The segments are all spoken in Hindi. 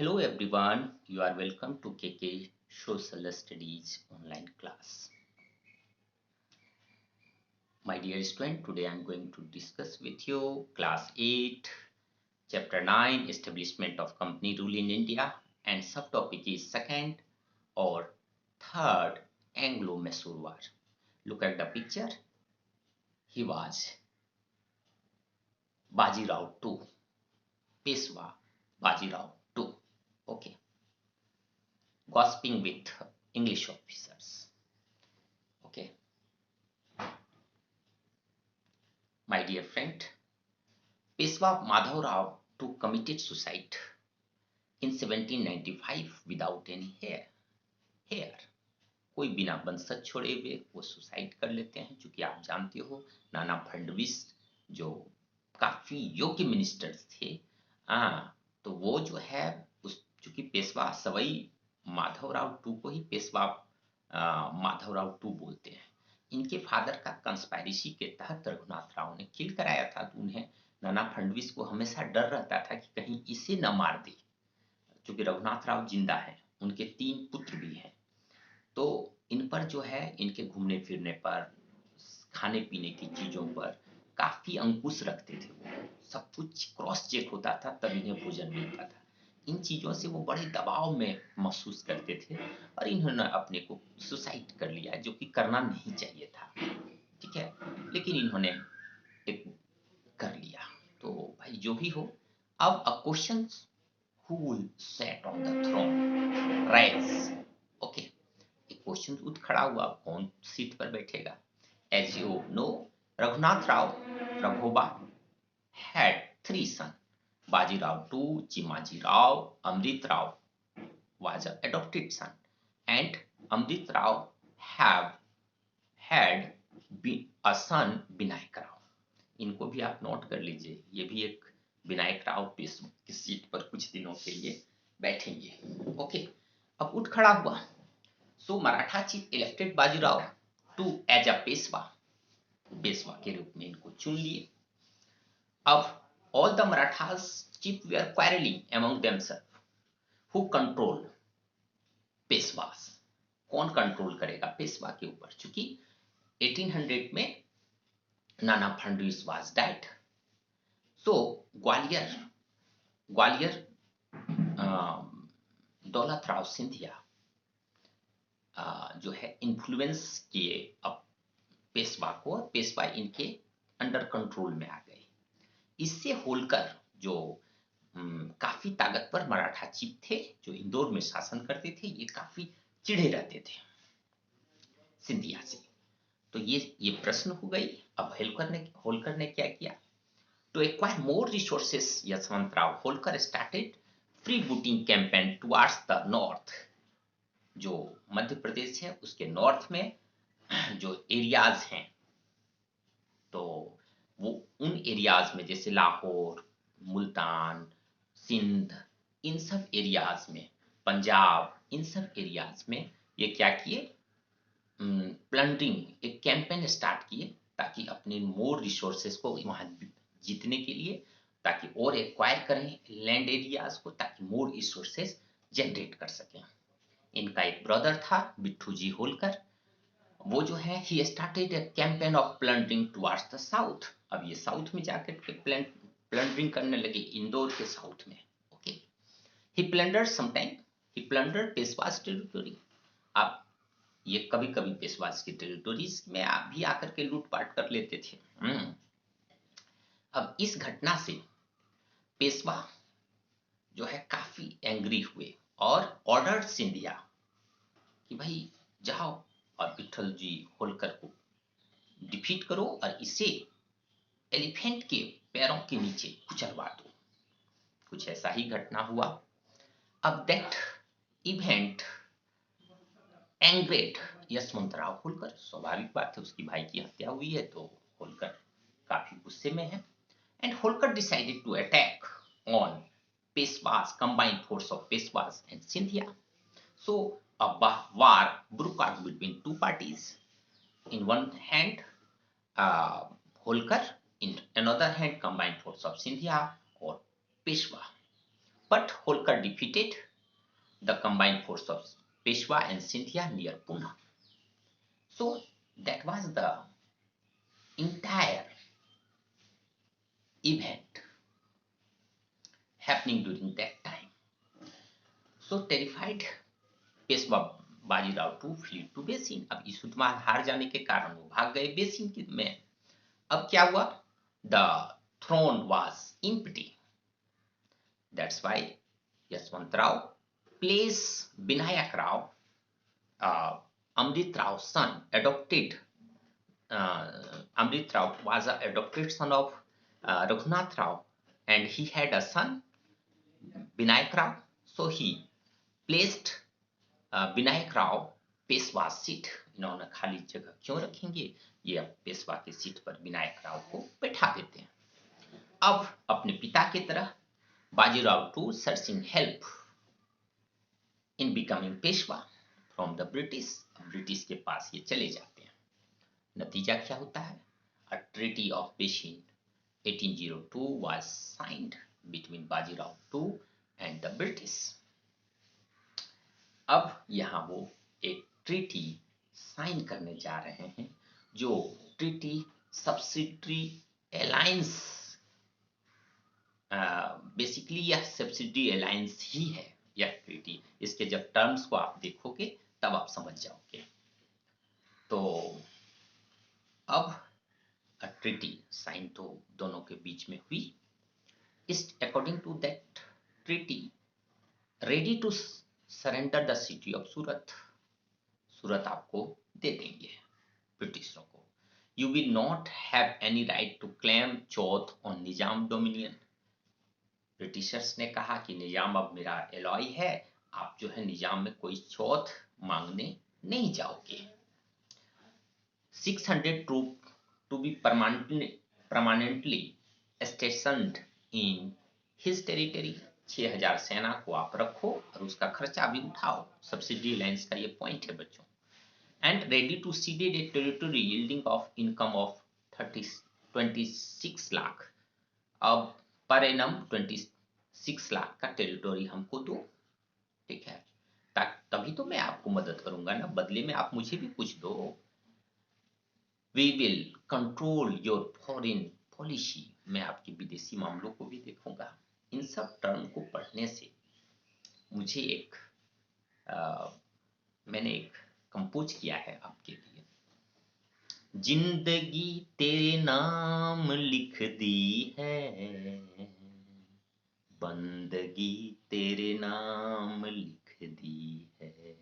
Hello everyone, you are welcome to KK Social Studies online class. My dear student, today I am going to discuss with you class 8, chapter 9, establishment of company rule in India, and subtopic is second or third Anglo-Mysore War. Look at the picture. He was Bajirao II, Peshwa Bajirao II. Okay, gossiping with English officers. Okay, my dear friend, Peshwa Madhavrao II committed suicide in 1795 without any hair. कोई बिना वंशज छोड़े हुए वो सुसाइड कर लेते हैं। चूंकि आप जानते हो नाना फडणवीस जो काफी योग्य मिनिस्टर्स थे, तो वो जो है उस चूंकि पेशवा सवाई माधवराव टू को ही पेशवा माधवराव टू बोलते हैं। इनके फादर का कंस्पायरेसी के तहत रघुनाथ राव ने किल कराया था, तो उन्हें नाना फडणवीस को हमेशा डर रहता था कि कहीं इसे न मार दे। चूंकि रघुनाथ राव जिंदा है, उनके 3 पुत्र भी हैं, तो इन पर जो है इनके घूमने फिरने पर, खाने पीने की चीजों पर काफी अंकुश रखते थे। वो सब कुछ क्रॉस चेक होता था, तब इन्हें भोजन मिलता था। इन चीजों से वो बड़े दबाव में महसूस करते थे और इन्होंने अपने को सुसाइड कर लिया, जो कि करना नहीं चाहिए था। ठीक है, लेकिन इन्होंने एक कर लिया। तो भाई जो भी हो, अब a question, who will sit on the throne? Rise. Okay. एक क्वेश्चन उठ खड़ा हुआ, कौन सीट पर बैठेगा? As you know, Raghunath Rao, Raghoba, had 3 sons. Bajirao II, Chimaji Rao, Amrit Rao was an adopted son, and Amrit Rao have had a son Vinayak Rao. इनको भी आप नोट कर लीजिए, ये भी एक विनायक राव पेशवा की सीट पर कुछ दिनों के लिए बैठेंगे। ओके, अब उठ खड़ा हुआ। So Maratha chief elected Bajirao two as a Peshwa के रूप में इनको चुन लिए। अब all the Marathas chief they are quarrelling among themselves, who control Peshwas, कौन कंट्रोल करेगा पेशवा के ऊपर। चूंकि 1800 में नाना फडणवीस वाज डेड, सो ग्वालियर दौलत राव सिंधिया जो है इन्फ्लुएंस किए अब पेशवा को, और पेशवा इनके अंडर कंट्रोल में आ गए। इससे होलकर जो काफी ताकतवर मराठा चीफ थे, जो इंदौर में शासन करते थे, ये काफी चिढ़े रहते थे सिंधिया से। तो ये प्रश्न हो गई। अब होलकर ने क्या किया? To acquire more resources, Yashwantrao Holkar started freebooting campaign towards the north. जो मध्य प्रदेश है उसके नॉर्थ में जो एरियाज हैं, तो वो उन एरियाज में जैसे लाहौर, मुल्तान, सिंध, इन सब एरियाज में, पंजाब, इन सब एरियाज में ये क्या किए? प्लंडरिंग एक कैंपेन स्टार्ट किए, ताकि अपने मोर रिसोर्सेस को वहां जीतने के लिए, ताकि और एक्वायर करें लैंड एरियाज को, ताकि मोर रिसोर्सेस जनरेट कर सकें। इनका एक ब्रदर था बिट्ठू जी होलकर, वो जो है he started a campaign of plundering towards the south. अब ये साउथ में जाकर के प्लंडरिंग करने लगे, इंदौर के साउथ में। ओके, ही प्लंडर्ड समटाइम, ही प्लंडर्ड पेशवास टेरिटरी। अब ये कभी कभी पेशवास की टेरिटोरीज में भी आकर के लूटपाट कर लेते थे। अब इस घटना से पेशवा जो है काफी एंग्री हुए और ऑर्डर सिंधिया कि भाई जाओ और विठल जी होलकर को डिफीट करो और इसे एलिफेंट के पैरों के नीचे कुचलवा दो। कुछ ऐसा ही घटना हुआ। अब दैट इवेंट एंग्रेड यशवंतराव होलकर। स्वाभाविक बात है, उसकी भाई की हत्या हुई है, तो होलकर काफी गुस्से में है। And Holkar decided to attack on Peshwas, combined force of Peshwas and Scindia. So a war broke out between two parties. In one hand, Holkar; in another hand, combined force of Scindia or Peshwa. but Holkar defeated the combined force of Peshwa and Scindia near Pune. So that was the entire event happening during that time. So terrified, Peshwa Bajirao two flee to Bassein. अब इस युद्ध में हार जाने के कारण वो भाग गए बेसिन में। अब क्या हुआ? The throne was empty. That's why Yashwantrao place Vinayak Rao, Amrit Rao son, adopted. Amrit Rao was an adopted son of Raghunath Rao, and he had a son, Vinayak Rao. So he placed Vinayak Rao Peshwa seat. इन्होंने खाली जगह क्यों रखेंगे, ये अब पेशवा की सीट पर विनायक राव को बैठा देते हैं। अब अपने पिता की तरह Bajirao two searching help in becoming Peshwa from the British. British के पास ये चले जाते हैं। नतीजा क्या होता है? A treaty of Bassein 1802 was signed between Bajirao two and the British. अब यहाँ वो एक ट्रीटी साइन करने जा रहे हैं, जो ट्रीटी सब्सिडरी अलायंस, बेसिकली यह सब्सिडरी अलायंस ही है यह ट्रीटी। इसके जब टर्म्स को आप देखोगे तब आप समझ जाओगे। तो अब ट्रीटी साइन तो दोनों के बीच में हुई। इस according to that treaty ready to surrender the city of Surat. Surat आपको दे देंगे ब्रिटिशरों को। You will not have any right to claim chauth on Nizam dominion. Britishers ने कहा कि निजाम अब मेरा एलॉय है, आप जो है निजाम में कोई चौथ मांगने नहीं जाओगे। 600 troop to be permanently stationed in his territory. 6000 सेना को आप रखो और उसका खर्चा भी उठाओ। सब्सिडी लाइन्स का ये पॉइंट है बच्चों। And ready to ceded a territory yielding of income of 26 lakh. अब पर एनम 26 लाख का टेरिटरी हमको दो, ठीक है, तभी तो मैं आपको मदद करूंगा ना, बदले में आप मुझे भी कुछ दो। We will control your foreign policy. मैं आपके विदेशी मामलों को भी देखूंगा। इन सब टर्म को पढ़ने से मुझे मैंने एक कंपोज किया है आपके लिए। जिंदगी तेरे नाम लिख दी है, बंदगी तेरे नाम लिख दी है,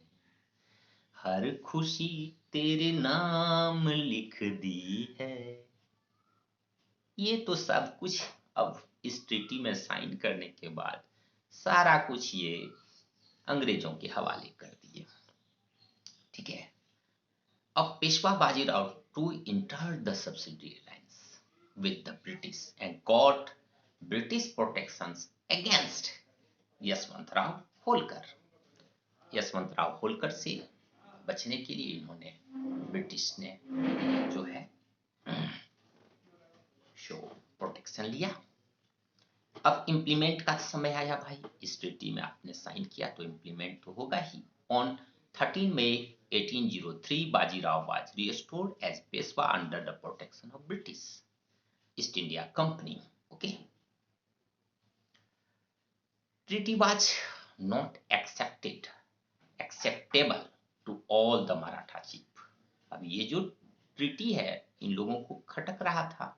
हर खुशी तेरे नाम लिख दी है। ये तो सब कुछ अब इस ट्रीटी में साइन करने के बाद सारा कुछ ये अंग्रेजों के हवाले कर दिए, ठीक है। अब Peshwa Bajirao two entered the subsidiary alliance with the British and got British protections against Yashwantrao Holkar. Yashwantrao Holkar से बचने के लिए इन्होंने ब्रिटिश ने जो है शो प्रोटेक्शन लिया। अब इम्प्लीमेंट का समय आया भाई। इस ट्रीटी में आपने साइन किया तो इम्प्लीमेंट तो होगा ही। On 13 May 1803 Bajirao was restored as Peshwa under the protection of British East India Company. Okay. Treaty was not acceptable to all the Maratha chief. अब ये जो ट्रीटी है इन लोगों को खटक रहा था,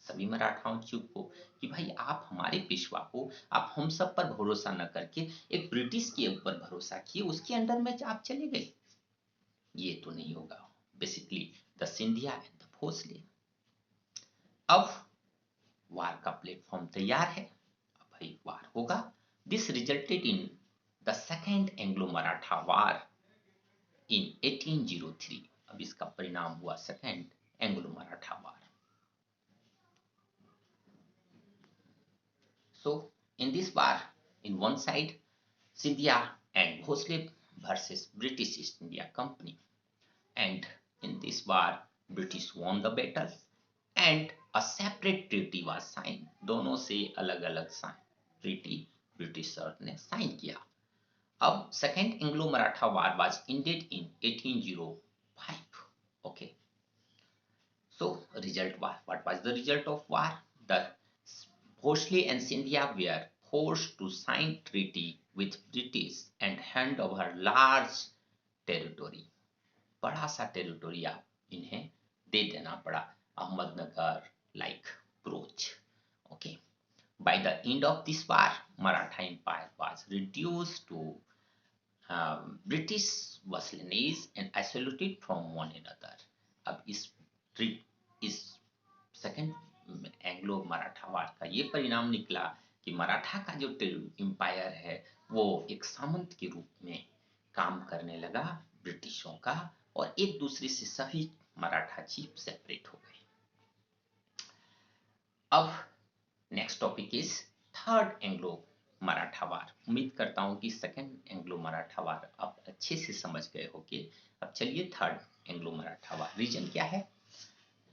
सभी मराठाओं चीफ को, कि भाई आप हमारे पेशवा को, आप हम सब पर भरोसा न करके एक ब्रिटिश के ऊपर भरोसा किए, उसके अंडर में आप चले गए, ये तो नहीं होगा। Basically the Scindia and the Bhonsle. अब वार का प्लेटफॉर्म तैयार है, अब भाई वार होगा। This resulted in the second Anglo Maratha war in 1803। अब इसका परिणाम हुआ second Anglo Maratha war. So in this war, in one side, Scindia and Bhosle versus British East India Company, and in this war, British won the battle, and a separate treaty was signed. दोनों से अलग-अलग ट्रीटी ब्रिटिशर ने साइन किया। अब second Anglo Maratha war was ended in 1805। Okay, so result was, what was the result of war? The Bhosle and Scindia were forced to sign treaty with British and hand over large territory. बड़ा सा टेरिटोरी आप इन्हें दे देना पड़ा, Ahmednagar like broach. Okay, by the end of this war, Maratha Empire was reduced to British vassalages and isolated from one another. अब इस सेकेंड एंग्लो मराठा वार का ये परिणाम निकला कि मराठा का जो एम्पायर है वो एक सामंत के रूप में काम करने लगा ब्रिटिशों का, और एक दूसरे से सभी मराठा चीफ सेपरेट हो गए. अब next topic is third Anglo Maratha war. उम्मीद करता हूं कि सेकेंड एंग्लो मराठा वार आप अच्छे से समझ गए होंगे. अब चलिए थर्ड एंग्लो मराठा वार. रीजन क्या है?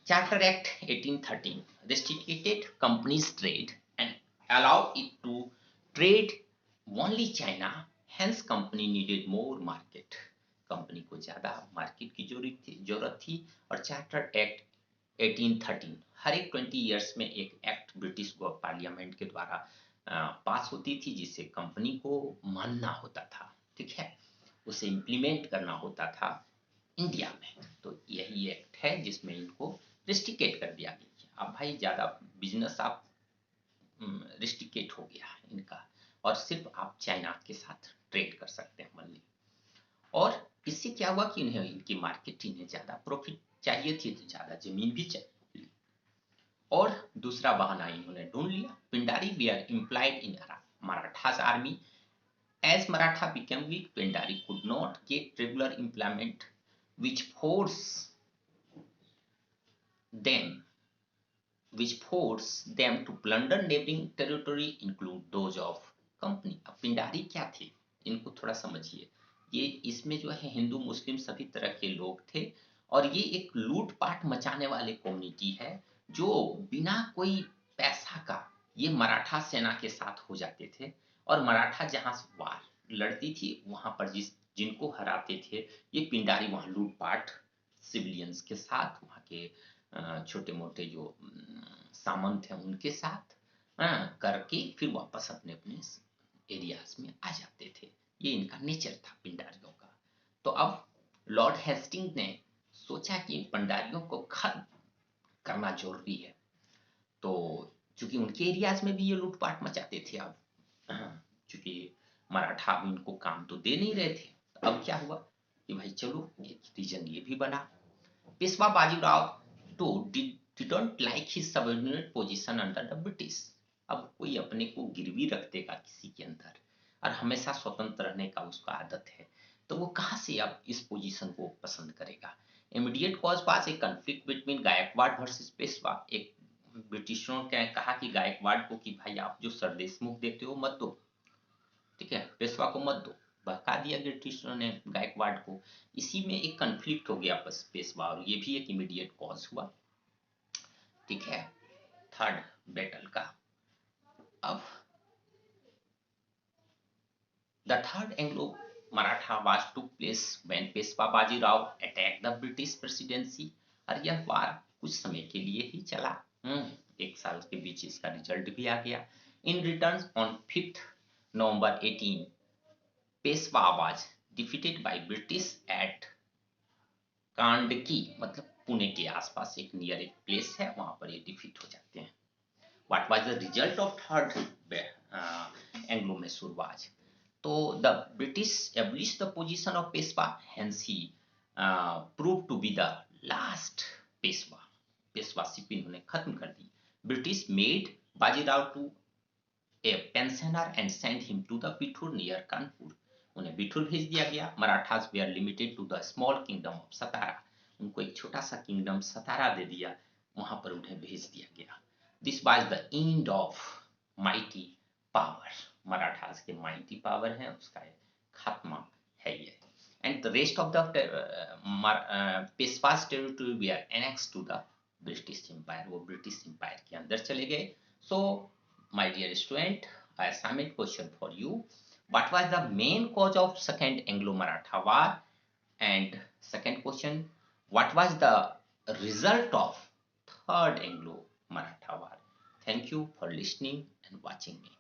Charter Act 1813 restricted companies' trade and allowed it to trade only China. Hence, company needed more market. Company को ज्यादा मार्केट की जरूरत थी. और चार्टर एक्ट 1813 हर एक 20 इयर्स में एक एक्ट ब्रिटिश पार्लियामेंट के द्वारा पास होती थी, जिसे कंपनी को मानना होता था. ठीक है, उसे इम्प्लीमेंट करना होता था इंडिया में. तो यही एक्ट है जिसमें इनको रिस्ट्रिकेट कर दिया गया. अब भाई ज्यादा बिजनेस आप रिस्ट्रिकेट हो गया इनका, और सिर्फ आप चाइना के साथ ट्रेड कर सकते हैं मल्ली. और इससे क्या हुआ कि इन्हें इनकी मार्केट, इन्हें ज्यादा प्रॉफिट चाहिए थी तो ज्यादा जमीन भी चाहिए. और दूसरा बहाना इन्होंने ढूंढ लिया. Pindari were employed in Marathas army. As Maratha became weak, Pendari could not get regular employment, which forced them to plunder neighboring territory, include those of company. अब पिंडारी क्या थे, इनको थोड़ा समझिए. ये इसमें जो है हिंदू मुस्लिम सभी तरह के लोग थे, और ये एक लूटपाट मचाने वाले कम्युनिटी है जो बिना कोई पैसा का ये मराठा सेना के साथ हो जाते थे. और मराठा जहां वार लड़ती थी वहां पर जिनको हराते थे ये पिंडारी वहां लूटपाट सिविलियंस के साथ, वहां के छोटे मोटे जो सामंत हैं उनके साथ करके फिर वापस अपने अपने एरियाज में आ जाते थे. ये इनका नेचर था पिंडारियों का. तो अब लॉर्ड हेस्टिंग ने सोचा कि पंडारियों को खत्म करना जरूरी है. तो चूंकि उनके एरियाज में भी ये लूटपाट मचाते थे, अब चूंकि मराठा इनको काम तो दे नहीं रहे थे, तो अब क्या हुआ कि भाई चलो एक रीजन ये भी बना. Peshwa Bajirao two didn't like his subordinate position under the British. अब कोई अपने को गिरवी रख देगा किसी के अंदर और हमेशा स्वतंत्र रहने का उसका आदत है, तो वो कहां से अब इस पोजीशन को पसंद करेगा. Immediate cause was a conflict between Gaikwad versus Peshwa. एक ब्रिटिशरों ने कहा कि गायकवाड़ को कि भाई आप जो सरदेशमुख देते हो मत दो, ठीक है, पेशवा को मत दो. बहका दिया ब्रिटिशरों ने गायकवाड़ को. इसी में एक कॉन्फ्लिक्ट हो गया पेशवा, और ये भी एक इमीडिएट कॉज हुआ. ठीक है, थर्ड बैटल का. अब the third Anglo Maratha war took place when Peshwa Bajirao attack the British presidency. और यह वार कुछ समय के लिए ही चला. एक साल के बीच इसका रिजल्ट भी आ गया. In return on 5 November 18 Peshwa was defeated by British at Khadki. मतलब पुणे के आसपास एक नियर एक प्लेस है, वहां पर ये डिफीट हो जाते हैं. What was the result of third Anglo-Mysore Wars? So the British established the position of Peshwa, hence he proved to be the last Peshwa. पेशवाशिप इन्होंने खत्म कर दी. British made Bajirao to a pensioner and sent him to the Bithur near Kanpur. उन्हें बिठूर भेज दिया गया. Marathas were limited to the small kingdom of Satara. उनको एक छोटा सा किंगडम सतारा दे दिया, वहां पर उन्हें भेज दिया गया. This was the end of mighty power. Marathas के mighty power है, उसका खात्मा है ये. And the rest of the Peshwa's territory were annexed to the British Empire. वो British Empire के अंदर चले गए. So, my dear student, assignment question for you. What was the main cause of Second Anglo-Maratha War? And second question, what was the result of Third Anglo-Maratha War? Thank you for listening and watching me.